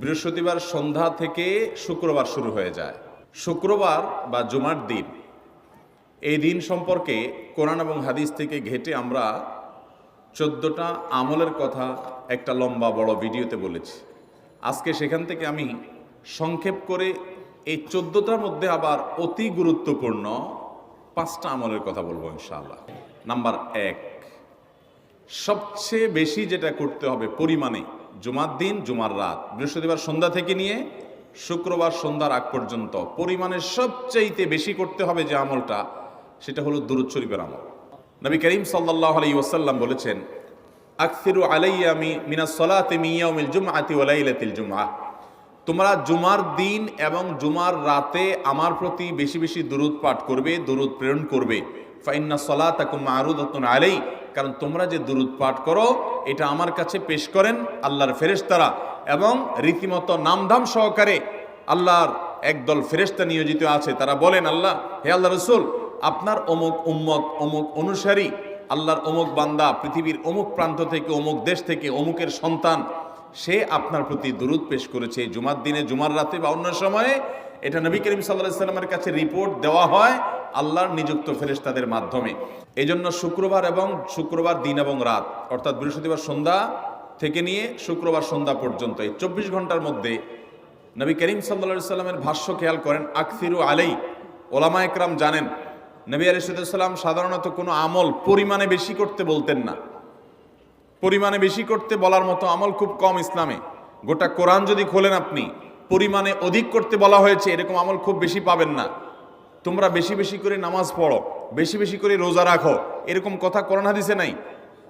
বৃহস্পতিবার সন্ধ্যা থেকে শুক্রবার শুরু হয়ে যায়। শুক্রবার বা জুমার দিন, এই দিন সম্পর্কে কোরআন এবং হাদিস থেকে ঘেঁটে আমরা 14টা আমলের কথা একটা লম্বা বড় ভিডিওতে বলেছি। আজকে সেখান থেকে আমি সংক্ষেপ করে এই 14টার মধ্যে আবার অতি গুরুত্বপূর্ণ 5টা আমলের কথা বলবো ইনশাআল্লাহ। নাম্বার 1, সবচেয়ে বেশি যেটা করতে হবে পরিমাণে, জুমার দিন জুমার রাত, বৃহস্পতিবার সন্ধ্যা থেকে নিয়ে শুক্রবার সন্ধ্যার আগ পর্যন্ত পরিমাণে সবচাইতে বেশি করতে হবে যে আমলটা, সেটা হলো দুরূদ শরীফের আমল। নবী করিম সাল্লাল্লাহু আলাইহি ওয়াসাল্লাম বলেছেন, আকসিরু আলাইয়া মিনাস সালাতি মিন ইয়াউমিল জুমআতি ওয়া লাইলাতিল জুমআহ, তোমরা জুমার দিন এবং জুমার রাতে আমার প্রতি বেশি বেশি দুরূদ পাঠ করবে, দুরূদ প্রেরণ করবে। ফাইন্না সালাতাকুম মা'রুদাতুন আলাই, কারণ তোমরা যে দুরূদ পাঠ করো এটা আমার কাছে পেশ করেন আল্লাহর ফেরেশতারা, এবং রীতিমতো নামধাম সহকারে আল্লাহর একদল ফেরেশতা নিয়োজিত আছে। তারা বলেন, আল্লাহ, হে আল্লাহ রসুল, আপনার অমুক উম্মত, অমুক অনুসারী, আল্লাহর অমুক বান্দা পৃথিবীর অমুক প্রান্ত থেকে, অমুক দেশ থেকে, অমুকের সন্তান, সে আপনার প্রতি দুরূদ পেশ করেছে জুমার দিনে, জুমার রাতে বা অন্য সময়ে। এটা নবী করিম সাল্লাল্লাহু আলাইহি ওয়াসাল্লামের কাছে রিপোর্ট দেওয়া হয় আল্লাহর নিযুক্ত ফেরেশতাদের মাধ্যমে। এই জন্য শুক্রবার দিন এবং রাত, অর্থাৎ বৃহস্পতিবার সন্ধ্যা থেকে নিয়ে শুক্রবার সন্ধ্যা পর্যন্ত এই 24 ঘন্টার মধ্যে নবী করিম সাল্লাল্লাহু আলাইহি ওয়াসাল্লামের ভাষ্য খেয়াল করেন, আকসিরু আলাই। ওলামা একরাম জানেন, নবী আলাইহিস সালাম সাধারণত কোনো আমল পরিমাণে বেশি করতে বলতেন না। পরিমাণে বেশি করতে বলার মতো আমল খুব কম ইসলামে। গোটা কোরআন যদি খোলেন আপনি, পরিমাণে অধিক করতে বলা হয়েছে এরকম আমল খুব বেশি পাবেন না। তোমরা বেশি বেশি করে নামাজ পড়ো, বেশি বেশি করে রোজা রাখো, এরকম কথা কোরআন হাদিসে নাই।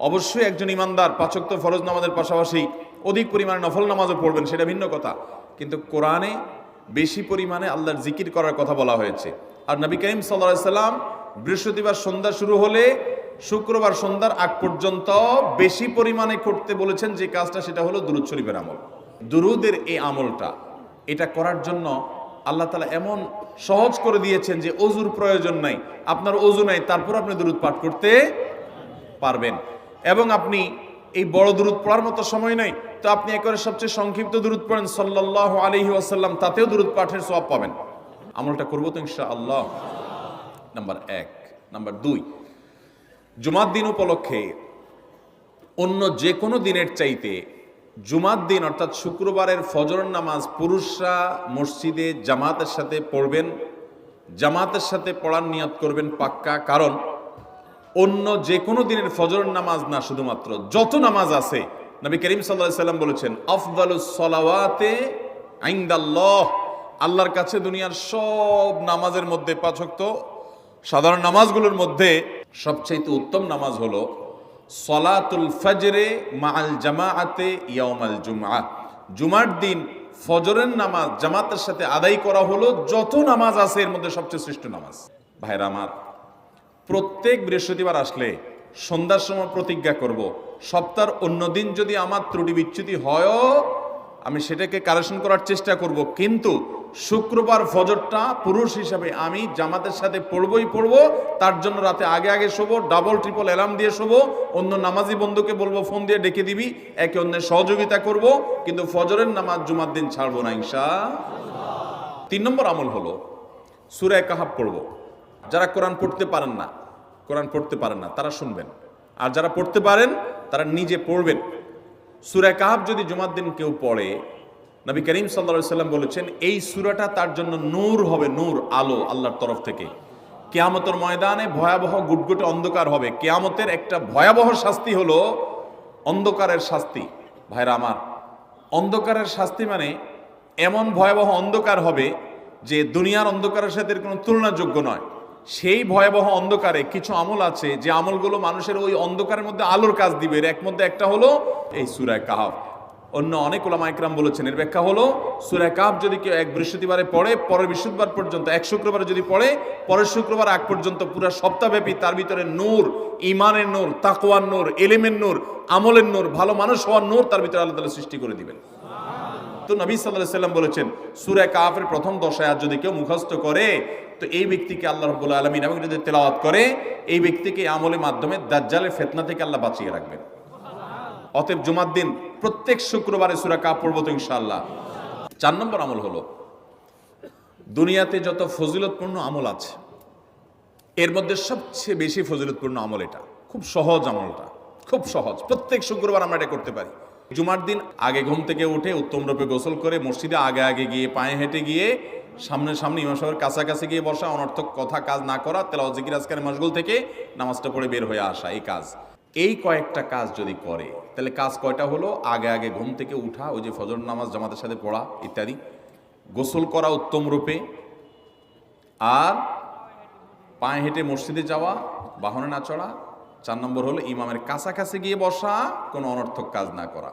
অবশ্যই একজন ইমানদার 5 ওয়াক্ত ফরজ নামাজের পাশাপাশি অধিক পরিমাণে নফল নামাজও পড়বেন, সেটা ভিন্ন কথা। কিন্তু কোরআনে বেশি পরিমাণে আল্লাহর জিকির করার কথা বলা হয়েছে। আর নবী করিম সাল্লাল্লাহু আলাইহি সাল্লাম বৃহস্পতিবার সন্ধ্যা শুরু হলে শুক্রবার সন্ধ্যার আগ পর্যন্ত বেশি পরিমাণে করতে বলেছেন যে কাজটা, সেটা হলো দুরূদ শরীফের আমল। দুরূদের এই আমলটা, এটা করার জন্য আল্লাহ তাআলা এমন সহজ করে দিয়েছেন যে ওযুর প্রয়োজন নাই। আপনার ওযু নাই, তারপর আপনি দুরূদ পাঠ করতে পারবেন। এবং আপনি এই বড় দুরূদ পড়ার মতো সময় নাই, তো আপনি একেবারে সবচেয়ে সংক্ষিপ্ত দুরূদ পড়েন সাল্লাল্লাহু আলাইহি ওয়াসাল্লাম, তাতেও দুরূদ পাঠের সওয়াব পাবেন। আমলটা করবো তো ইনশাআল্লাহ। নাম্বার 1। নাম্বার 2, জুমার দিন উপলক্ষে অন্য যে কোনো দিনের চাইতে জুমার দিন অর্থাৎ শুক্রবারের ফজরের নামাজ পুরুষরা মসজিদে জামাতের সাথে পড়বেন। জামাতের সাথে পড়ার নিয়ত করবেন পাক্কা, কারণ অন্য যে কোনো দিনের ফজরের নামাজ না, শুধুমাত্র যত নামাজ আছে, নবী করিম সাল্লাল্লাহু আলাইহি সাল্লাম বলেছেন, আফদালুস সালাওয়াতে ইনদাল্লাহ, আল্লাহর কাছে দুনিয়ার সব নামাজের মধ্যে 5 ওয়াক্ত সাধারণ নামাজগুলোর মধ্যে সবচেয়ে উত্তম নামাজ হলো সলাতুল ফজরে মাআল জামাআতে ইয়াউমাল জুমআহ, জুমার দিন ফজরের নামাজ জামাতের সাথে আদায় করা হলো যত নামাজ আছে এর মধ্যে সবচেয়ে শ্রেষ্ঠ নামাজ। ভাইরা আমার, প্রত্যেক বৃহস্পতিবার আসলে সন্ধ্যার সময় প্রতিজ্ঞা করব, সপ্তাহের অন্য দিন যদি আমার ত্রুটি বিচ্যুতি হয়ও আমি সেটাকে কারেকশন করার চেষ্টা করব, কিন্তু শুক্রবার ফজরটা পুরুষ হিসাবে আমি জামাতের সাথে পড়বই পড়বো। তার জন্য রাতে আগে আগে শোবো, ডাবল ট্রিপল অ্যালার্ম দিয়ে শোবো, অন্য নামাজি বন্ধুকে বলবো ফোন দিয়ে ডেকে দিবি, একে অন্যের সহযোগিতা করব, কিন্তু ফজরের নামাজ জুমার দিন ছাড়বো না ইনশাআল্লাহ। 3 নম্বর আমল হলো সূরা কাহাফ পড়বো। যারা কোরআন পড়তে পারেন না তারা শুনবেন, আর যারা পড়তে পারেন তারা নিজে পড়বেন। সূরা কাহাফ যদি জুমার দিন কেউ পড়ে, নবী করিম সাল্লাল্লাহু আলাইহি সাল্লাম বলেছেন এই সূরাটা তার জন্য নূর হবে, নূর, আলো আল্লাহর তরফ থেকে। কিয়ামতের ময়দানে ভয়াবহ গুটগুটে অন্ধকার হবে। কিয়ামতের একটা ভয়াবহ শাস্তি হলো অন্ধকারের শাস্তি। ভাইরা আমার, অন্ধকারের শাস্তি মানে এমন ভয়াবহ অন্ধকার হবে যে দুনিয়ার অন্ধকারের সাথে কোনো তুলনাযোগ্য নয়। সেই ভয়াবহ অন্ধকারে কিছু আমল আছে যে আমলগুলো মানুষের ওই অন্ধকারের মধ্যে আলোর কাজ দিবে। এর মধ্যে একটা হলো এই সূরা কাহাফ। অন্য অনেক উলামা ইকরাম বলেছেন এর ব্যাখ্যা হলো সূরা কাহাফ যদি কেউ এক বৃহস্পতিবারে পড়ে, পরের বৃহস্পতিবার পর্যন্ত, এক শুক্রবারে যদি পড়ে, পরের শুক্রবার আগ পর্যন্ত পুরো সপ্তাহব্যাপী তার ভিতরে নূর, ঈমানের নূর, তাকওয়ার নূর, ইলমের নূর, আমলের নূর, ভালো মানুষ হওয়ার নূর তার ভিতরে আল্লাহ তাআলা সৃষ্টি করে দিবেন। তো নবী সাল্লাল্লাহু আলাইহি সাল্লাম বলেছেন সূরা কাহাফের প্রথম 10 আয়াত যদি কেউ মুখস্থ করে, তো এই ব্যক্তিকে আল্লাহ রাব্বুল আলামিন এবং যদি তেলাওয়াত করে, এই ব্যক্তিকে আমলের মাধ্যমে দাজ্জালের ফিতনা থেকে আল্লাহ বাঁচিয়ে রাখবেন। অতএব জুমার দিন প্রত্যেক শুক্রবারে সূরা কাহাফ পড়ব তো ইনশাআল্লাহ। 4 নম্বর আমল হলো, দুনিয়াতে যত ফজিলতপূর্ণ আমল আছে এর মধ্যে সবচেয়ে বেশি ফজিলতপূর্ণ আমল এটা। খুব সহজ আমলটা, খুব সহজ। প্রত্যেক শুক্রবার আমরা এটা করতে পারি। জুমার দিন আগে ঘুম থেকে উঠে উত্তম রূপে গোসল করে মসজিদে আগে আগে গিয়ে পায়ে হেঁটে গিয়ে সামনে ইমাম সাহেবের কাছাকাছি গিয়ে বসা, অনর্থক কথা কাজ না করা, তেলাওয়াত জিকির আজকারে মশগুল থেকে নামাজটা পড়ে বের হয়ে আসা, এই কাজ। এই কয়েকটা কাজ যদি করে তাহলে কাজ কয়টা হলো? আগে আগে ঘুম থেকে উঠা, ওই যে ফজর নামাজ জামাতের সাথে পড়া ইত্যাদি, গোসল করা উত্তম রূপে, আর পায়ে হেঁটে মসজিদে যাওয়া, বাহনে না চড়া। 4 নম্বর হলো ইমামের কাছাকাছি গিয়ে বসা, কোনো অনর্থক কাজ না করা।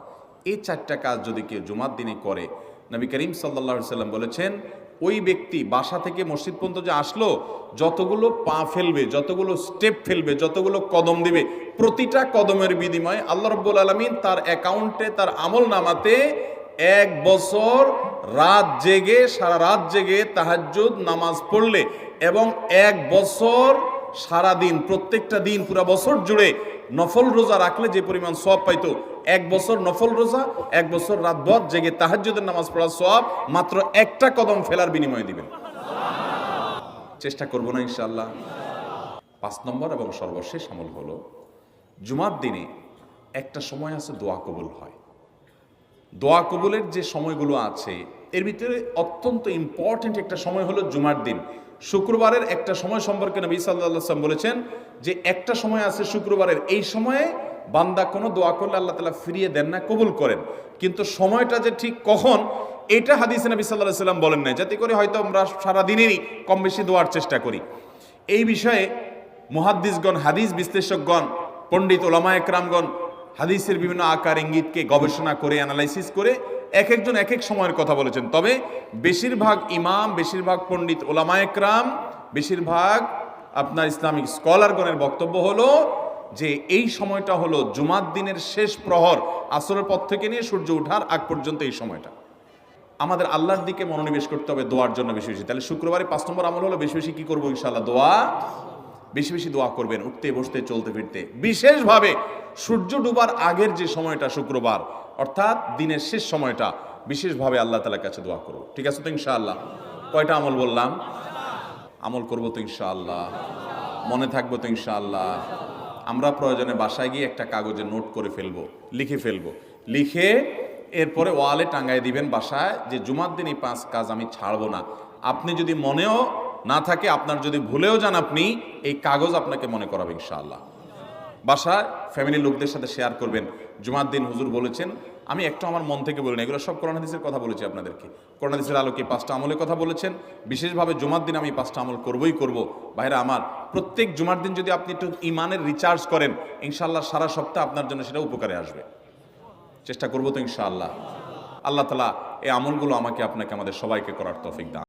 এই 4টা কাজ যদি কেউ জুমার দিনে করে, নবী করিম সাল্লাল্লাহু আলাইহি সাল্লাম বলেছেন ওই ব্যক্তি বাসা থেকে মসজিদ পর্যন্ত যে আসলো, যতগুলো পা ফেলবে, যতগুলো স্টেপ ফেলবে, যতগুলো কদম দিবে, প্রতিটা কদমের বিনিময়ে আল্লাহ রাব্বুল আলামিন তার অ্যাকাউন্টে, তার আমল নামাতে 1 বছর রাত জেগে, সারা রাত জেগে তাহাজ্জুদ নামাজ পড়লে এবং 1 বছর সারা দিন, প্রত্যেকটা দিন পুরা বছর জুড়ে নফল রোজা রাখলে যে পরিমাণ সওয়াব পাইতো, 1 বছর নফল রোজা, 1 বছর রাতভর জেগে তাহাজ্জুদের নামাজ পড়ার সওয়াব মাত্র একটা কদম ফেলার বিনিময়ে দিবেন। চেষ্টা করব না ইনশাআল্লাহ। 5 নম্বর এবং সর্বশেষ আমল হলো, জুমার দিনে একটা সময় আছে দোয়া কবুল হয়। দোয়া কবুলের যে সময়গুলো আছে এর ভিতরে অত্যন্ত ইম্পর্টেন্ট একটা সময় হলো জুমার দিন। শুক্রবারের একটা সময় সম্পর্কে নবী সাল্লাল্লাহু আলাইহি ওয়াসাল্লাম বলেছেন যে একটা সময় আছে শুক্রবারের, এই সময়ে বান্দা কোনো দোয়া করলে আল্লাহ তাআলা ফিরিয়ে দেন না, কবুল করেন। কিন্তু সময়টা যে ঠিক কখন, এটা হাদিসে নবী সাল্লাল্লাহু আলাইহি ওয়াসাল্লাম বলেন নাই, যাতে করে হয়তো আমরা সারা দিনেরই কম বেশি দোয়ার চেষ্টা করি। এই বিষয়ে মুহাদ্দিসগণ, হাদিস বিশ্লেষকগণ, পণ্ডিত ওলামা একরামগণ হাদিসের বিভিন্ন আকার ইঙ্গিতকে গবেষণা করে, অ্যানালাইসিস করে এক একজন এক এক সময়ের কথা বলেছেন। তবে বেশিরভাগ ইমাম, বেশিরভাগ পণ্ডিত ওলামা একরাম, বেশিরভাগ আপনার ইসলামিক স্কলারগণের বক্তব্য হলো যে এই সময়টা হলো জুমার দিনের শেষ প্রহর, আসরের পর থেকে নিয়ে সূর্য ওঠার আগ পর্যন্ত এই সময়টা। আমাদের আল্লাহর দিকে মনোনিবেশ করতে হবে দোয়ার জন্য বেশি বেশি। তাহলে শুক্রবারে 5 নম্বর আমল হলো বেশি বেশি কি করবো? ইনশাআল্লাহ দোয়া, বেশি বেশি দোয়া করবেন, উঠতে বসতে চলতে ফিরতে। বিশেষভাবে সূর্য ডুবার আগের যে সময়টা শুক্রবার, অর্থাৎ দিনের শেষ সময়টা, বিশেষভাবে আল্লাহ তাআলার কাছে দোয়া করব। ঠিক আছে তো ইনশাআল্লাহ? কয়টা আমল বললাম? আমল করব তো ইনশাআল্লাহ? মনে থাকবো তো ইনশাআল্লাহ? আমরা প্রয়োজনে বাসায় গিয়ে একটা কাগজে নোট করে ফেলবো, লিখে ফেলবো, লিখে এরপরে ওয়ালে টাঙ্গায় দিবেন বাসায় যে জুমার দিন এই 5 কাজ আমি ছাড়বো না। আপনি যদি মনেও না থাকে, আপনার যদি ভুলেও যান, আপনি এই কাগজ আপনাকে মনে করাবে ইনশাআল্লাহ। বাসায় ফ্যামিলির লোকদের সাথে শেয়ার করবেন, জুমার দিন হুজুর বলেছেন, আমি একটু আমার মন থেকে বলিনি, এগুলো সব কোরআন হাদিসের কথা বলেছি আপনাদেরকে। কোরআন হাদিসের আলোকে 5টা আমলের কথা বলেছেন, বিশেষভাবে জুমার দিন আমি 5টা আমল করবই করব। ভাইরা আমার, প্রত্যেক জুমার দিন যদি আপনি একটু ইমানের রিচার্জ করেন, ইনশাআল্লাহ সারা সপ্তাহ আপনার জন্য সেটা উপকারে আসবে। চেষ্টা করবো তো ইনশাআল্লাহ? আল্লাহ তাআলা এই আমলগুলো আমাকে, আপনাকে, আমাদের সবাইকে করার তৌফিক দান।